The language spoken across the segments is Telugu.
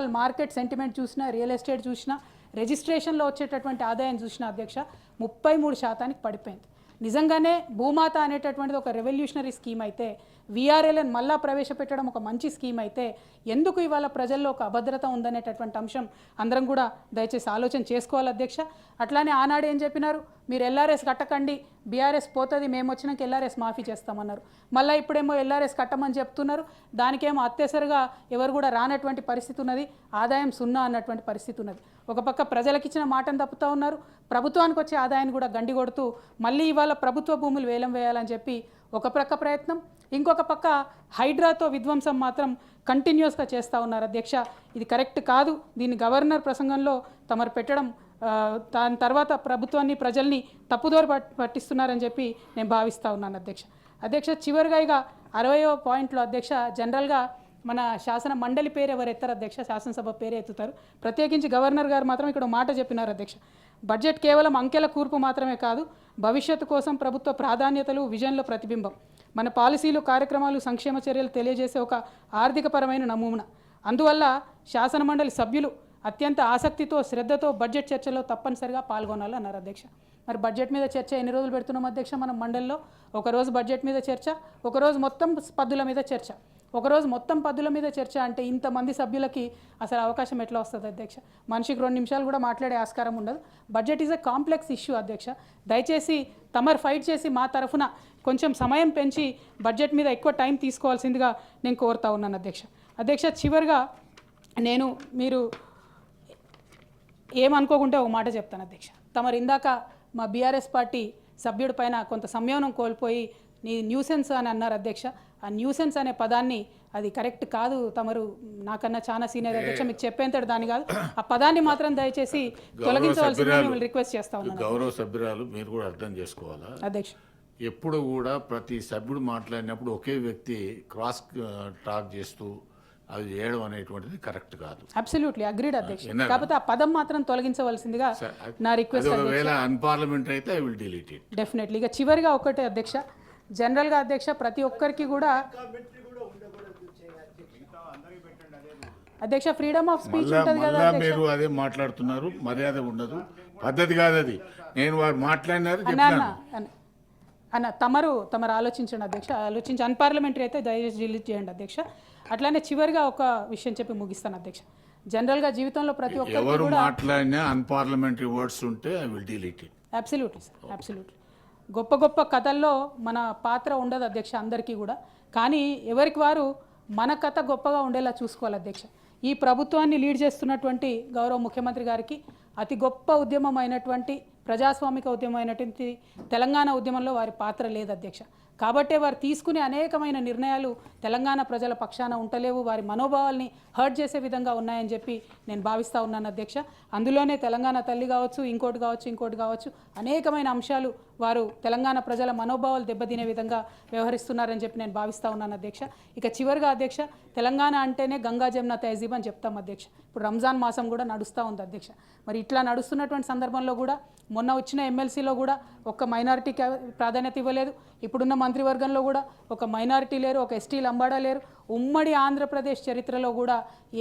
ఓవరాల్ మార్కెట్ సెంటిమెంట్ చూసినా, రియల్ ఎస్టేట్ చూసినా, రిజిస్ట్రేషన్లో వచ్చేటటువంటి ఆదాయం చూసినా అధ్యక్ష 33% పడిపోయింది. నిజంగానే భూమాత అనేటటువంటిది ఒక రెవల్యూషనరీ స్కీమ్ అయితే, విఆర్ఎల్ఎన్ మళ్ళా ప్రవేశపెట్టడం ఒక మంచి స్కీమ్ అయితే, ఎందుకు ఇవాళ ప్రజల్లో ఒక అభద్రత ఉందనేటటువంటి అంశం అందరం కూడా దయచేసి ఆలోచన చేసుకోవాలి అధ్యక్ష. అట్లానే ఆనాడు ఏం చెప్పినారు, మీరు ఎల్ఆర్ఎస్ కట్టకండి, బీఆర్ఎస్ పోతుంది, మేము వచ్చినాక ఎల్ఆర్ఎస్ మాఫీ చేస్తామన్నారు. మళ్ళీ ఇప్పుడేమో ఎల్ఆర్ఎస్ కట్టమని చెప్తున్నారు, దానికేమో అత్యవసరగా ఎవరు కూడా రానటువంటి పరిస్థితి ఉన్నది, ఆదాయం సున్నా అన్నటువంటి పరిస్థితి ఉన్నది. ఒక పక్క ప్రజలకు ఇచ్చిన మాటను తప్పుతూ ఉన్నారు, ప్రభుత్వానికి వచ్చే ఆదాయాన్ని కూడా గండి కొడుతూ మళ్ళీ ఇవాళ ప్రభుత్వ భూములు వేలం వేయాలని చెప్పి ఒక ప్రక్క ప్రయత్నం, ఇంకొక పక్క హైడ్రాతో విధ్వంసం మాత్రం కంటిన్యూస్గా చేస్తూ ఉన్నారు అధ్యక్ష. ఇది కరెక్ట్ కాదు. దీన్ని గవర్నర్ ప్రసంగంలో తమరు పెట్టడం, దాని తర్వాత ప్రభుత్వాన్ని ప్రజల్ని తప్పుదోర పట్టిస్తున్నారని చెప్పి నేను భావిస్తూ ఉన్నాను అధ్యక్ష. చివరిగా ఇక 60వ పాయింట్లో అధ్యక్ష, జనరల్గా మన శాసన మండలి పేరు ఎవరు ఎత్తారు అధ్యక్ష, శాసనసభ పేరు ఎత్తుతారు. ప్రత్యేకించి గవర్నర్ గారు మాత్రం ఇక్కడ మాట చెప్పినారు అధ్యక్ష, బడ్జెట్ కేవలం అంకెల కూర్పు మాత్రమే కాదు, భవిష్యత్తు కోసం ప్రభుత్వ ప్రాధాన్యతలు, విజన్ల ప్రతిబింబం, మన పాలసీలు, కార్యక్రమాలు, సంక్షేమ చర్యలు తెలియజేసే ఒక ఆర్థికపరమైన నమూనా. అందువల్ల శాసనమండలి సభ్యులు అత్యంత ఆసక్తితో, శ్రద్ధతో బడ్జెట్ చర్చలో తప్పనిసరిగా పాల్గొనాలి అన్నారు అధ్యక్ష. మరి బడ్జెట్ మీద చర్చ ఎన్ని రోజులు పెడుతున్నాం అధ్యక్ష మనం మండలిలో? ఒకరోజు బడ్జెట్ మీద చర్చ, ఒకరోజు మొత్తం పద్దుల మీద చర్చ. ఒకరోజు మొత్తం పద్దుల మీద చర్చ అంటే ఇంతమంది సభ్యులకి అసలు అవకాశం ఎట్లా వస్తుంది అధ్యక్ష? మనిషికి 2 నిమిషాలు కూడా మాట్లాడే ఆస్కారం ఉండదు. Budget is a complex issue అధ్యక్ష. దయచేసి తమరు ఫైట్ చేసి మా తరఫున కొంచెం సమయం పెంచి బడ్జెట్ మీద ఎక్కువ టైం తీసుకోవాల్సిందిగా నేను కోరుతా ఉన్నాను అధ్యక్ష. చివరిగా నేను, మీరు ఏమనుకోకుంటే ఒక మాట చెప్తాను అధ్యక్ష. తమరు ఇందాక మా బీఆర్ఎస్ పార్టీ సభ్యుడి పైన కొంత సంయమనం కోల్పోయి నీ న్యూసెన్స్ అని అన్నారు అధ్యక్ష. ఆ న్యూసెన్స్ అనే పదాన్ని, అది కరెక్ట్ కాదు. తమరు నాకన్నా చాలా సీనియర్ అధ్యక్ష, మీకు చెప్పేంతటి దాని కాదు. ఆ పదాన్ని మాత్రం దయచేసి తొలగించవలసిందిగా మిమ్మల్ని రిక్వెస్ట్ చేస్తా ఉన్నాను. గౌరవ సభ్యురాలు మీరు కూడా అర్థం చేసుకోవాలా అధ్యక్ష, ఎప్పుడు కూడా ప్రతి సభ్యుడు మాట్లాడినప్పుడు ఒకే వ్యక్తి క్రాస్ టాక్ చేస్తూ అది చేయడం అనేటువంటిది కరెక్ట్ కాదు. అబ్సల్యూట్లీ అగ్రీడ్ అధ్యక్ష. కాకపోతే ఆ పదం మాత్రం తొలగించవలసిందిగా నా రిక్వెస్ట్. ఒకవేళ అన్పార్లమెంటరీ అయితే I will delete it. Definitely. ఇక చివరిగా ఒకటే అధ్యక్ష, జనరల్గా అధ్యక్ష ప్రతి ఒక్కరికి కూడా అధ్యక్ష ఫ్రీడమ్ ఆఫ్ స్పీచ్ ఉంటుంది కదా మీరు అదే మాట్లాడుతున్నారు, మర్యాద ఉండదు, పద్ధతి కాదు అది. నేను వారు మాట్లాడినారు అన్న, తమరు ఆలోచించండి అధ్యక్ష, ఆలోచించి అన్పార్లమెంటరీ అయితే దయచేసి డిలీట్ చేయండి అధ్యక్ష. అట్లానే చివరిగా ఒక విషయం చెప్పి ముగిస్తాను అధ్యక్ష. జనరల్గా జీవితంలో ప్రతి ఒక్కరు మాట్లాడినా అన్పార్లమెంటరీ వర్డ్స్ ఉంటే I will delete it. Absolutely sir, absolutely. గొప్ప గొప్ప కథల్లో మన పాత్ర ఉండదు అధ్యక్ష అందరికీ కూడా, కానీ ఎవరికి వారు మన కథ గొప్పగా ఉండేలా చూసుకోవాలి అధ్యక్ష. ఈ ప్రభుత్వాన్ని లీడ్ చేస్తున్నటువంటి గౌరవ ముఖ్యమంత్రి గారికి అతి గొప్ప ఉద్యమం అయినటువంటి, ప్రజాస్వామిక ఉద్యమం అయినటువంటి తెలంగాణ ఉద్యమంలో వారి పాత్ర లేదు అధ్యక్ష. కాబట్టే వారు తీసుకునే అనేకమైన నిర్ణయాలు తెలంగాణ ప్రజల పక్షాన ఉంటలేవు, వారి మనోభావాల్ని హర్ట్ చేసే విధంగా ఉన్నాయని చెప్పి నేను భావిస్తూ ఉన్నాను అధ్యక్ష. అందులోనే తెలంగాణ తల్లి కావచ్చు, ఇంకోటి కావచ్చు అనేకమైన అంశాలు వారు తెలంగాణ ప్రజల మనోభావాలు దెబ్బతినే విధంగా వ్యవహరిస్తున్నారని చెప్పి నేను భావిస్తూ ఉన్నాను అధ్యక్ష. ఇక చివరిగా అధ్యక్ష, తెలంగాణ అంటేనే గంగా జమున తహజీబ్ అని చెప్తాం అధ్యక్ష. ఇప్పుడు రంజాన్ మాసం కూడా నడుస్తూ ఉంది అధ్యక్ష. మరి ఇట్లా నడుస్తున్నటువంటి సందర్భంలో కూడా మొన్న వచ్చిన ఎమ్మెల్సీలో కూడా ఒక మైనారిటీకి ప్రాధాన్యత ఇవ్వలేదు. ఇప్పుడున్న మంత్రివర్గంలో కూడా ఒక మైనారిటీ లేరు, ఒక ఎస్టీ లంబాడా లేరు. ఉమ్మడి ఆంధ్రప్రదేశ్ చరిత్రలో కూడా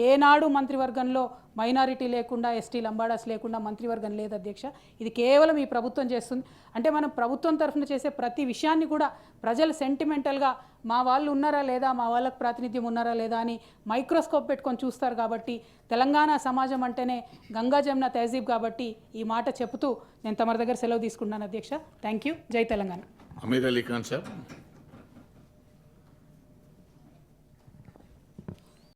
ఏనాడు మంత్రివర్గంలో మైనారిటీ లేకుండా, ఎస్టీ లంబాడాస్ లేకుండా మంత్రివర్గం లేదు అధ్యక్ష. ఇది కేవలం ఈ ప్రభుత్వం చేస్తుంది. అంటే మనం ప్రభుత్వం తరఫున చేసే ప్రతి విషయాన్ని కూడా ప్రజలు సెంటిమెంటల్గా మా వాళ్ళు ఉన్నారా లేదా, మా వాళ్ళకు ప్రాతినిధ్యం ఉన్నారా లేదా అని మైక్రోస్కోప్ పెట్టుకొని చూస్తారు. కాబట్టి తెలంగాణ సమాజం అంటేనే గంగా జమున తహజీబ్. కాబట్టి ఈ మాట చెబుతూ నేను తమరి దగ్గర సెలవు తీసుకున్నాను అధ్యక్ష. Thank you. జై తెలంగాణ. అమీర్ అలీ ఖాన్ సార్.